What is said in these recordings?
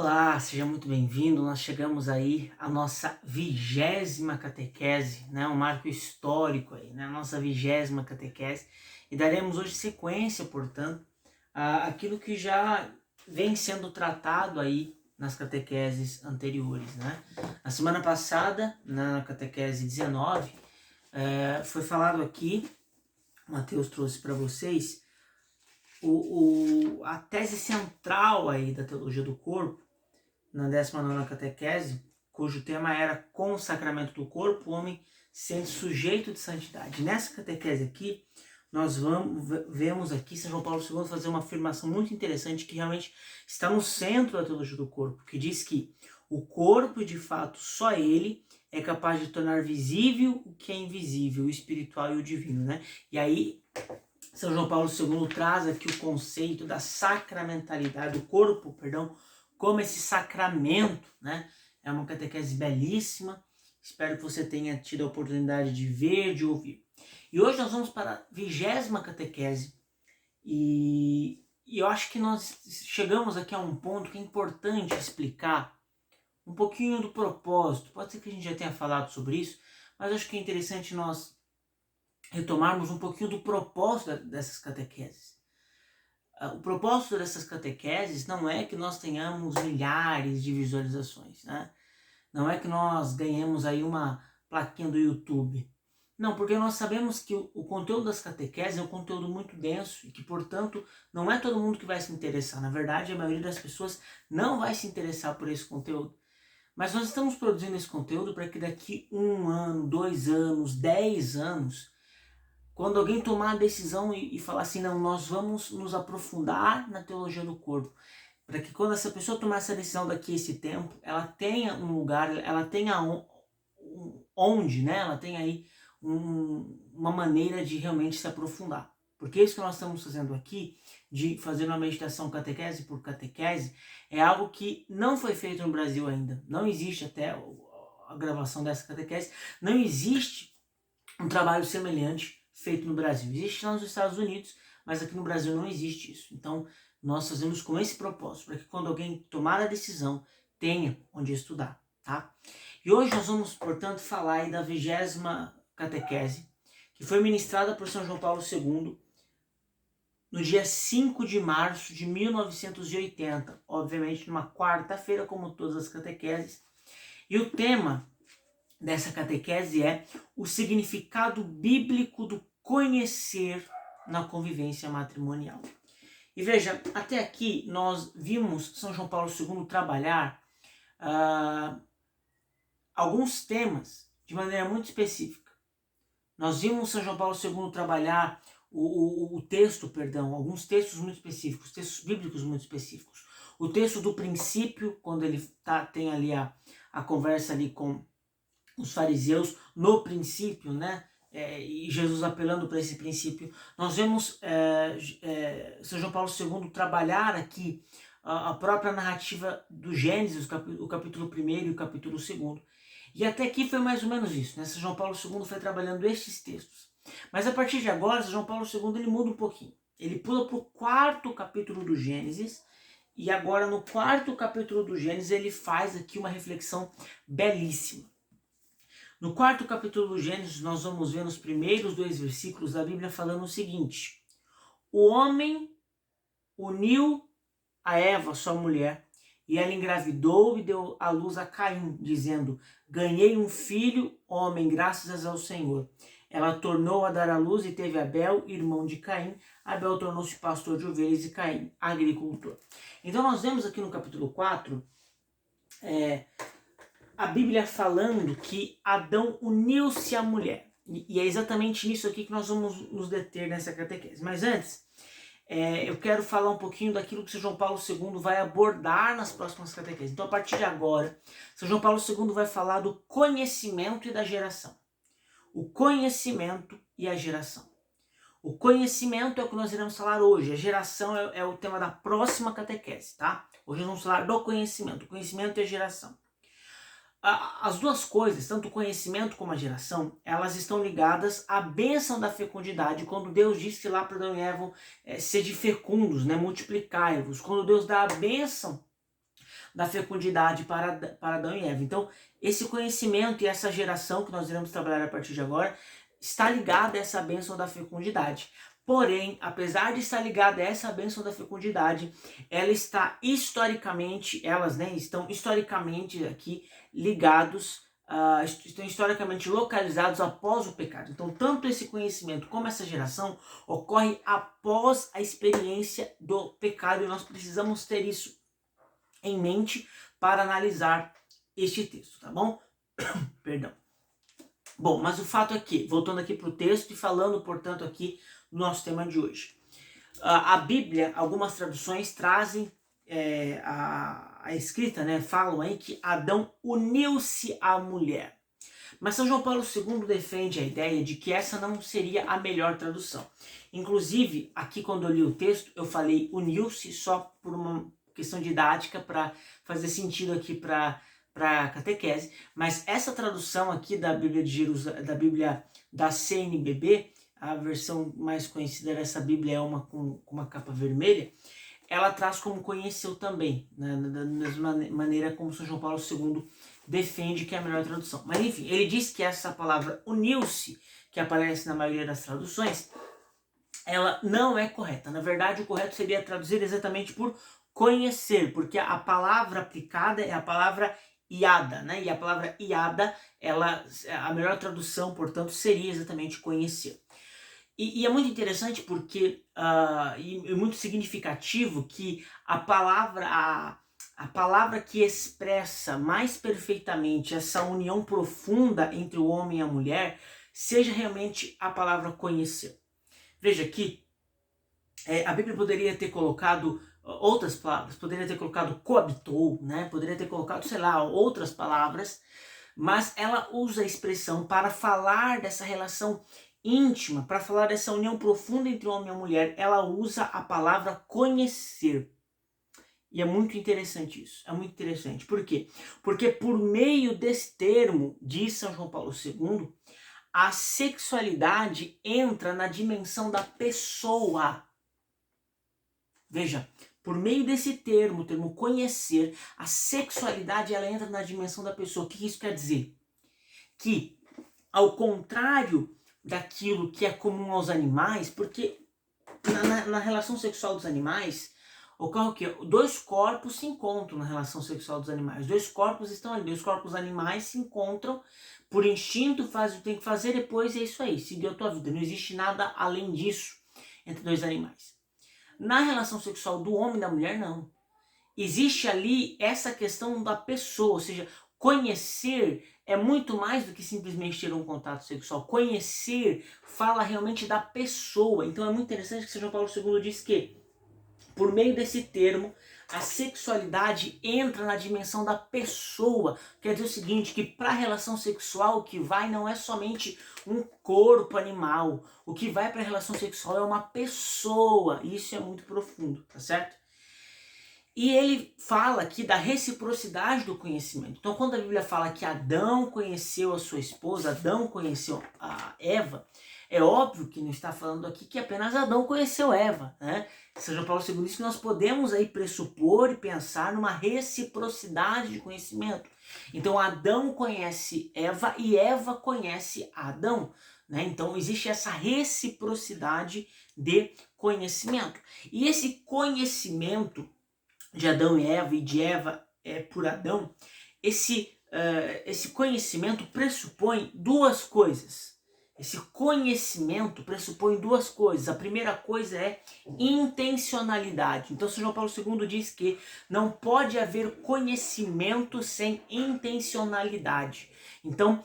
Olá, seja muito bem-vindo. Nós chegamos aí à nossa 20ª catequese, né? Um marco histórico aí, né? A nossa 20ª catequese. E daremos hoje sequência, portanto, àquilo que já vem sendo tratado aí nas catequeses anteriores, né? Na semana passada, na catequese 19, foi falado aqui, Mateus trouxe para vocês, a tese central aí da teologia do corpo, na 19ª catequese, cujo tema era com o sacramento do corpo, o homem sendo sujeito de santidade. Nessa catequese aqui, nós vemos aqui São João Paulo II fazer uma afirmação muito interessante que realmente está no centro da teologia do corpo, que diz que o corpo, de fato, só ele é capaz de tornar visível o que é invisível, o espiritual e o divino, né? E aí, São João Paulo II traz aqui o conceito da sacramentalidade do corpo, como esse sacramento, né? É uma catequese belíssima. Espero que você tenha tido a oportunidade de ver, de ouvir. E hoje nós vamos para a 20ª catequese. E eu acho que nós chegamos aqui a um ponto que é importante explicar um pouquinho do propósito. Pode ser que a gente já tenha falado sobre isso, mas acho que é interessante nós retomarmos um pouquinho do propósito dessas catequeses. O propósito dessas catequeses não é que nós tenhamos milhares de visualizações, né? Não é que nós ganhemos aí uma plaquinha do YouTube. Não, porque nós sabemos que o conteúdo das catequeses é um conteúdo muito denso e que, portanto, não é todo mundo que vai se interessar. Na verdade, a maioria das pessoas não vai se interessar por esse conteúdo. Mas nós estamos produzindo esse conteúdo para que daqui 1 ano, 2 anos, 10 anos, quando alguém tomar a decisão e falar assim, não, nós vamos nos aprofundar na teologia do corpo, para que quando essa pessoa tomar essa decisão daqui a esse tempo, ela tenha um lugar, ela tenha onde, né? Ela tenha aí uma maneira de realmente se aprofundar. Porque isso que nós estamos fazendo aqui, de fazer uma meditação catequese por catequese, é algo que não foi feito no Brasil ainda. Não existe até a gravação dessa catequese, não existe um trabalho semelhante feito no Brasil. Existe lá nos Estados Unidos, mas aqui no Brasil não existe isso. Então, nós fazemos com esse propósito, para que quando alguém tomar a decisão, tenha onde estudar, tá? E hoje nós vamos, portanto, falar aí da 20ª catequese, que foi ministrada por São João Paulo II no dia 5 de março de 1980, obviamente numa quarta-feira, como todas as catequeses. E o tema dessa catequese é o significado bíblico do conhecer na convivência matrimonial. E veja, até aqui nós vimos São João Paulo II trabalhar alguns temas de maneira muito específica. Nós vimos São João Paulo II trabalhar alguns textos muito específicos, textos bíblicos muito específicos. O texto do princípio, quando ele tem ali a conversa ali com os fariseus, no princípio, né? E Jesus apelando para esse princípio. Nós vemos São João Paulo II trabalhar aqui a própria narrativa do Gênesis, o capítulo 1 e o capítulo 2. E até aqui foi mais ou menos isso, né? São João Paulo II foi trabalhando estes textos. Mas a partir de agora, São João Paulo II ele muda um pouquinho. Ele pula para o 4º capítulo do Gênesis, e agora no 4º capítulo do Gênesis ele faz aqui uma reflexão belíssima. No 4º capítulo do Gênesis, nós vamos ver nos primeiros 2 versículos da Bíblia falando o seguinte: o homem uniu a Eva, sua mulher, e ela engravidou e deu à luz a Caim, dizendo: ganhei um filho, homem, graças ao Senhor. Ela tornou a dar à luz e teve Abel, irmão de Caim. Abel tornou-se pastor de ovelhas e Caim, agricultor. Então nós vemos aqui no capítulo 4, a Bíblia falando que Adão uniu-se à mulher. E é exatamente nisso aqui que nós vamos nos deter nessa catequese. Mas antes, eu quero falar um pouquinho daquilo que São João Paulo II vai abordar nas próximas catequeses. Então, a partir de agora, São João Paulo II vai falar do conhecimento e da geração. O conhecimento e a geração. O conhecimento é o que nós iremos falar hoje. A geração é o tema da próxima catequese, tá? Hoje nós vamos falar do conhecimento. O conhecimento e a geração. As duas coisas, tanto o conhecimento como a geração, elas estão ligadas à bênção da fecundidade, quando Deus disse lá para Adão e Eva, sede fecundos, né, multiplicai-vos. Quando Deus dá a bênção da fecundidade para Adão e Eva. Então, esse conhecimento e essa geração que nós iremos trabalhar a partir de agora está ligada a essa bênção da fecundidade. Porém, apesar de estar ligada a essa bênção da fecundidade, ela está historicamente, elas, né, estão historicamente aqui ligados, estão historicamente localizados após o pecado. Então, tanto esse conhecimento como essa geração ocorre após a experiência do pecado, e nós precisamos ter isso em mente para analisar este texto, tá bom? Perdão. Bom, mas o fato é que, voltando aqui para o texto e falando, portanto, aqui do nosso tema de hoje. A Bíblia, algumas traduções trazem a escrita, né, falam aí que Adão uniu-se à mulher. Mas São João Paulo II defende a ideia de que essa não seria a melhor tradução. Inclusive, aqui quando eu li o texto, eu falei uniu-se só por uma questão didática para fazer sentido aqui para a catequese, mas essa tradução aqui da Bíblia de Jerusalém, da Bíblia da CNBB, a versão mais conhecida dessa Bíblia é uma com uma capa vermelha, ela traz como conheceu também, né, da mesma maneira como São João Paulo II defende que é a melhor tradução. Mas enfim, ele diz que essa palavra uniu-se, que aparece na maioria das traduções, ela não é correta. Na verdade, o correto seria traduzir exatamente por conhecer, porque a palavra aplicada é a palavra iada, né? E a palavra iada, a melhor tradução, portanto, seria exatamente conhecer. E é muito interessante porque, e muito significativo que a palavra que expressa mais perfeitamente essa união profunda entre o homem e a mulher seja realmente a palavra conhecer. Veja que a Bíblia poderia ter colocado outras palavras, poderia ter colocado coabitou, né? Poderia ter colocado, sei lá, outras palavras, mas ela usa a expressão para falar dessa relação íntima, para falar dessa união profunda entre o homem e a mulher, ela usa a palavra conhecer. E é muito interessante isso, é muito interessante. Por quê? Porque por meio desse termo, diz São João Paulo II, a sexualidade entra na dimensão da pessoa. Veja, por meio desse termo, o termo conhecer, a sexualidade ela entra na dimensão da pessoa. O que isso quer dizer? Que, ao contrário daquilo que é comum aos animais, porque na relação sexual dos animais, ocorre o quê? Dois corpos se encontram na relação sexual dos animais. Dois corpos estão ali, dois corpos animais se encontram por instinto, faz o que tem que fazer, depois é isso aí, seguiu a tua vida. Não existe nada além disso entre dois animais. Na relação sexual do homem e da mulher, não. Existe ali essa questão da pessoa, ou seja, conhecer é muito mais do que simplesmente ter um contato sexual. Conhecer fala realmente da pessoa. Então é muito interessante que São João Paulo II diz que, por meio desse termo, a sexualidade entra na dimensão da pessoa. Quer dizer o seguinte, que para a relação sexual o que vai não é somente um corpo animal. O que vai para a relação sexual é uma pessoa. Isso é muito profundo, tá certo? E ele fala aqui da reciprocidade do conhecimento. Então, quando a Bíblia fala que Adão conheceu a sua esposa, Adão conheceu a Eva, é óbvio que não está falando aqui que apenas Adão conheceu Eva, né? São João Paulo II diz que nós podemos aí pressupor e pensar numa reciprocidade de conhecimento. Então, Adão conhece Eva e Eva conhece Adão, né? Então, existe essa reciprocidade de conhecimento. E esse conhecimento de Adão e Eva, e de Eva por Adão, esse conhecimento pressupõe duas coisas. Esse conhecimento pressupõe duas coisas. A primeira coisa é intencionalidade. Então, São João Paulo II diz que não pode haver conhecimento sem intencionalidade. Então,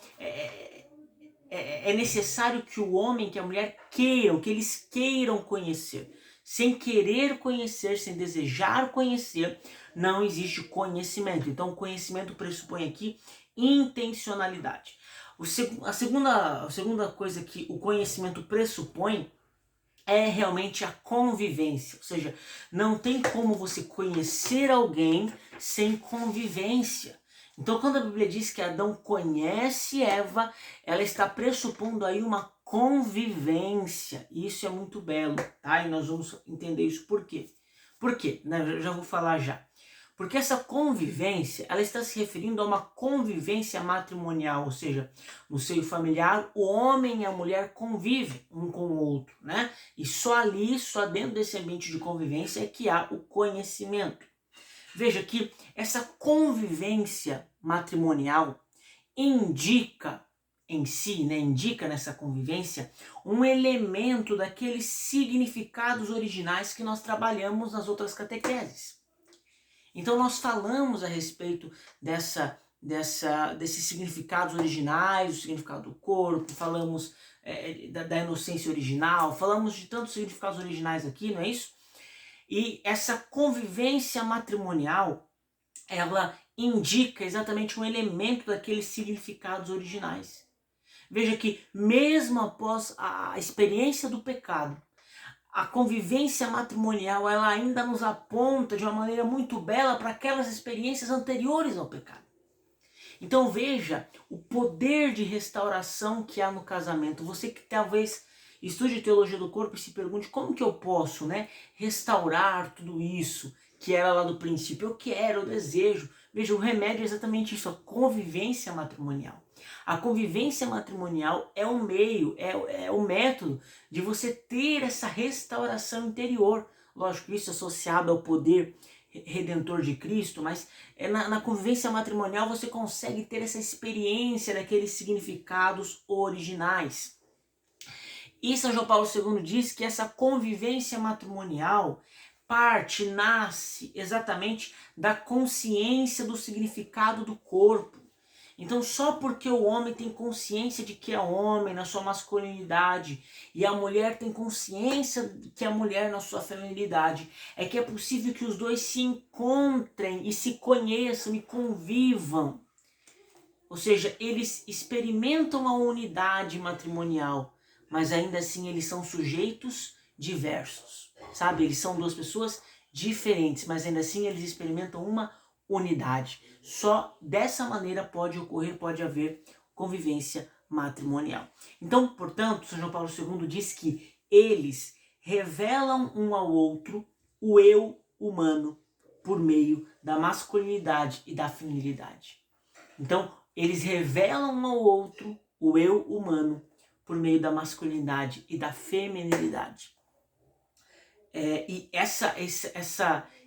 é necessário que o homem, que a mulher queiram, que eles queiram conhecer. Sem querer conhecer, sem desejar conhecer, não existe conhecimento. Então, o conhecimento pressupõe aqui intencionalidade. A segunda coisa que o conhecimento pressupõe é realmente a convivência. Ou seja, não tem como você conhecer alguém sem convivência. Então, quando a Bíblia diz que Adão conhece Eva, ela está pressupondo aí uma convivência. Isso é muito belo, tá? E nós vamos entender isso por quê. Por quê? Né? Eu já vou falar já. Porque essa convivência, ela está se referindo a uma convivência matrimonial, ou seja, no seio familiar, o homem e a mulher convivem um com o outro, né? E só ali, só dentro desse ambiente de convivência é que há o conhecimento. Veja que essa convivência matrimonial indica em si, né, indica nessa convivência um elemento daqueles significados originais que nós trabalhamos nas outras catequeses. Então nós falamos a respeito desses significados originais, o significado do corpo, falamos da inocência original, falamos de tantos significados originais aqui, não é isso? E essa convivência matrimonial, ela indica exatamente um elemento daqueles significados originais. Veja que mesmo após a experiência do pecado, a convivência matrimonial, ela ainda nos aponta de uma maneira muito bela para aquelas experiências anteriores ao pecado. Então veja o poder de restauração que há no casamento. Você que talvez estude teologia do corpo e se pergunte como que eu posso, né, restaurar tudo isso que era lá do princípio. Eu quero, eu desejo. Veja, o remédio é exatamente isso, a convivência matrimonial. A convivência matrimonial é um meio, é o método de você ter essa restauração interior. Lógico, isso associado ao poder redentor de Cristo, mas na convivência matrimonial você consegue ter essa experiência daqueles significados originais. E São João Paulo II diz que essa convivência matrimonial nasce exatamente da consciência do significado do corpo. Então só porque o homem tem consciência de que é homem na sua masculinidade e a mulher tem consciência de que é mulher na sua feminilidade, é que é possível que os dois se encontrem e se conheçam e convivam. Ou seja, eles experimentam a unidade matrimonial, mas ainda assim eles são sujeitos diversos, sabe? Eles são duas pessoas diferentes, mas ainda assim eles experimentam uma unidade. Só dessa maneira pode haver convivência matrimonial. Então, portanto, São João Paulo II diz que eles revelam um ao outro o eu humano por meio da masculinidade e da feminilidade. Então, eles revelam um ao outro o eu humano por meio da masculinidade e da feminilidade. E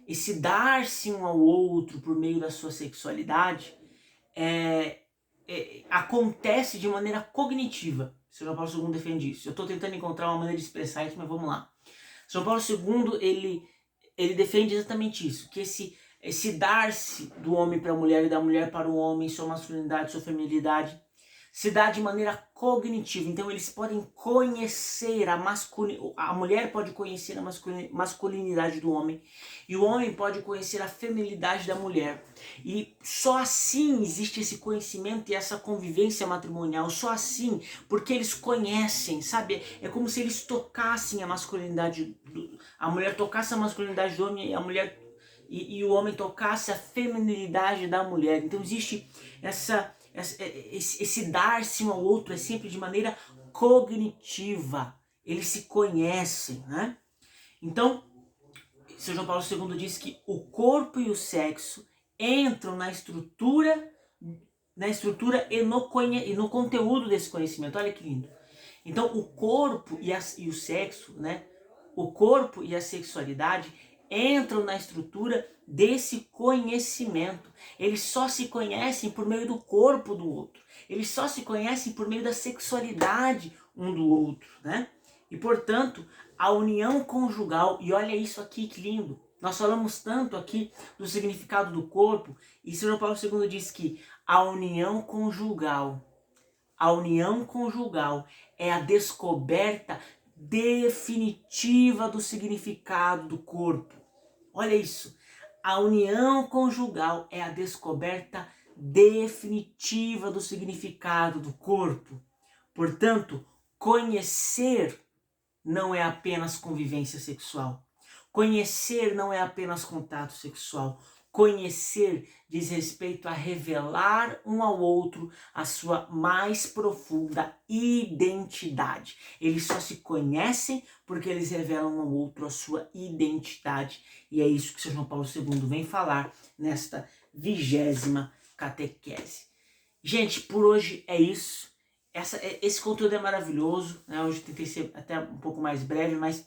esse dar-se um ao outro por meio da sua sexualidade acontece de maneira cognitiva. São João Paulo II defende isso. Eu estou tentando encontrar uma maneira de expressar isso, mas vamos lá. São Paulo II ele defende exatamente isso, que esse dar-se do homem para a mulher e da mulher para o homem, sua masculinidade, sua feminilidade, se dá de maneira cognitiva. Então eles podem conhecer a mulher pode conhecer a masculinidade do homem e o homem pode conhecer a feminilidade da mulher. E só assim existe esse conhecimento e essa convivência matrimonial, só assim, porque eles conhecem, sabe? É como se eles tocassem a masculinidade, a mulher tocasse a masculinidade do homem e a mulher e o homem tocasse a feminilidade da mulher. Então existe esse dar-se um ao outro é sempre de maneira cognitiva. Eles se conhecem, né? Então, São João Paulo II diz que o corpo e o sexo entram na estrutura e no conteúdo desse conhecimento. Olha que lindo. Então, o corpo e o sexo, né? O corpo e a sexualidade entram na estrutura desse conhecimento. Eles só se conhecem por meio do corpo do outro. Eles só se conhecem por meio da sexualidade um do outro, né? E, portanto, a união conjugal, e olha isso aqui que lindo, nós falamos tanto aqui do significado do corpo, e São João Paulo II diz que a união conjugal é a descoberta definitiva do significado do corpo. Olha isso. A união conjugal é a descoberta definitiva do significado do corpo. Portanto, conhecer não é apenas convivência sexual. Conhecer não é apenas contato sexual. Conhecer diz respeito a revelar um ao outro a sua mais profunda identidade. Eles só se conhecem porque eles revelam um ao outro a sua identidade. E é isso que São João Paulo II vem falar nesta 20ª catequese. Gente, por hoje é isso. Esse conteúdo é maravilhoso, né? Hoje eu tentei ser até um pouco mais breve, mas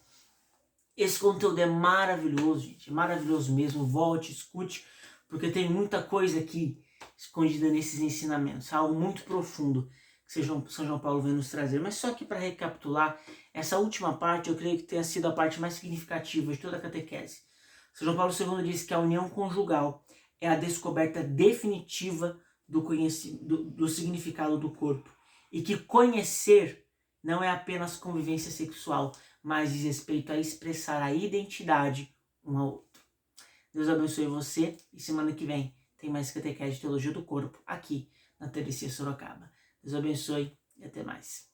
esse conteúdo é maravilhoso, gente. É maravilhoso mesmo. Volte, escute, porque tem muita coisa aqui escondida nesses ensinamentos. Algo muito profundo que São João Paulo vem nos trazer. Mas só que para recapitular, essa última parte eu creio que tenha sido a parte mais significativa de toda a catequese. São João Paulo II diz que a união conjugal é a descoberta definitiva do significado do corpo. E que conhecer não é apenas convivência sexual, mas diz respeito a expressar a identidade um ao outro. Deus abençoe você e semana que vem tem mais catequese de Teologia do Corpo aqui na TDC Sorocaba. Deus abençoe e até mais.